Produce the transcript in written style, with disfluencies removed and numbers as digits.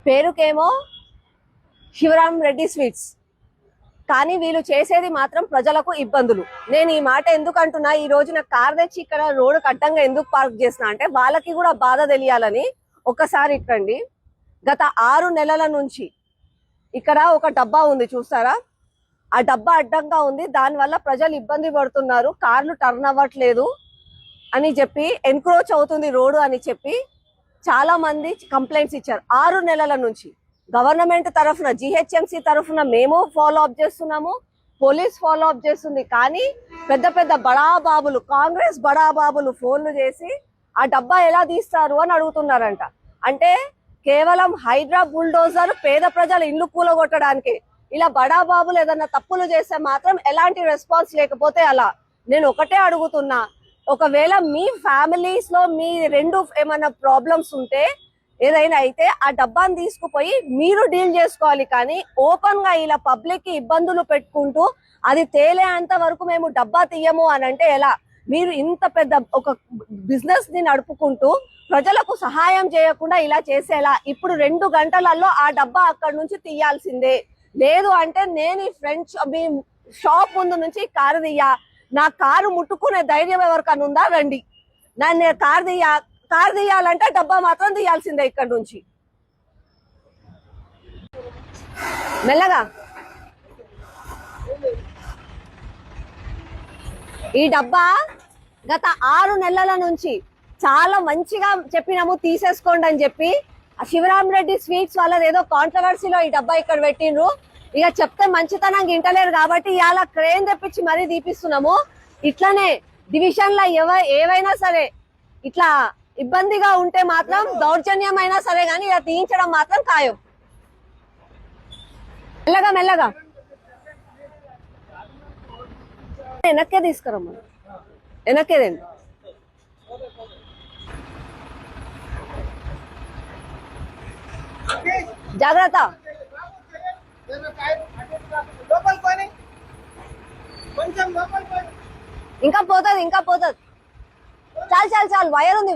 పేరుకేమో Sivaram Reddy sweets, కానీ వీళ్ళు చేసేది మాత్రం ప్రజలకు ఇబ్బందులు. నేను ఈ మాట ఎందుకు అంటున్నా, ఈ రోజు నాకు కార్ తెచ్చి ఇక్కడ రోడ్డు అడ్డంగా ఎందుకు పార్క్ చేసిన అంటే వాళ్ళకి కూడా బాధ తెలియాలని. ఒక్కసారి ఇక్కడండి, గత 6 నెలల నుంచి ఇక్కడ ఒక డబ్బా ఉంది చూస్తారా, ఆ డబ్బా అడ్డంగా ఉంది, దానివల్ల ప్రజలు ఇబ్బంది పడుతున్నారు, కార్లు టర్న్ అవ్వట్లేదు అని చెప్పి, ఎన్క్రోచ్ అవుతుంది రోడ్డు అని చెప్పి చాలా మంది కంప్లైంట్స్ ఇచ్చారు. 6 నెలల నుంచి గవర్నమెంట్ తరఫున, జిహెచ్ఎంసి తరఫున మేము ఫాలో అప్ చేస్తున్నాము, పోలీస్ ఫాలో అప్ చేస్తుంది. కానీ పెద్ద పెద్ద బడాబాబులు, కాంగ్రెస్ బడాబాబులు ఫోన్లు చేసి ఆ డబ్బా ఎలా తీస్తారు అని అడుగుతున్నారంట. అంటే కేవలం హైడ్రా బుల్డోజర్ పేద ప్రజల ఇల్లు కూలగొట్టడానికి. ఇలా బడాబాబులు ఏదన్నా తప్పులు చేస్తే మాత్రం ఎలాంటి రెస్పాన్స్ లేకపోతే అలా. నేను ఒకటే అడుగుతున్నా, ఒకవేళ మీ ఫ్యామిలీస్ లో మీ రెండు ఏమైనా ప్రాబ్లమ్స్ ఉంటే, ఏదైనా అయితే ఆ డబ్బాని తీసుకుపోయి మీరు డీల్ చేసుకోవాలి. కానీ ఓపెన్ గా ఇలా పబ్లిక్ కి ఇబ్బందులు పెట్టుకుంటూ అది తేలేంత వరకు మేము డబ్బా తీయము అని అంటే ఎలా? మీరు ఇంత పెద్ద ఒక బిజినెస్ ని నడుపుకుంటూ ప్రజలకు సహాయం చేయకుండా ఇలా చేసేలా? ఇప్పుడు 2 గంటలలో ఆ డబ్బా అక్కడి నుంచి తీయాల్సిందే. లేదు అంటే నేను మీ షాప్ ముందు నుంచి కారు తీయా, నా కారు ముట్టుకునే ధైర్యం ఎవరికన్నా ఉందా రండి, నన్ను కారు తీయాలంటే డబ్బా మాత్రం తీయాల్సిందే ఇక్కడ నుంచి. మెల్లగా. ఈ డబ్బా గత 6 నెలల నుంచి చాలా మంచిగా చెప్పినాము తీసేసుకోండి అని చెప్పి, శివరాం రెడ్డి స్వీట్స్ వాళ్ళది ఏదో కాంట్రవర్సీలో ఈ డబ్బా ఇక్కడ పెట్టిండ్రు. ఇక చెప్తే మంచితనం గింటలేరు కాబట్టి ఇవాళ క్రేన్ తెప్పించి మరీ తీపిస్తున్నాము. ఇట్లనే డివిజన్ లో ఏవైనా సరే ఇట్లా ఇబ్బందిగా ఉంటే మాత్రం దౌర్జన్యమైనా సరే గానీ ఇలా తీయించడం మాత్రం ఖాయం. మెల్లగా మెల్లగా వెనక్కే తీసుకురమ్మా, వెనక్కేదండి. జాగ్రత్త. ఇంకా పోతుంది చాలు చాలు చాలు, వైర్ ఉంది.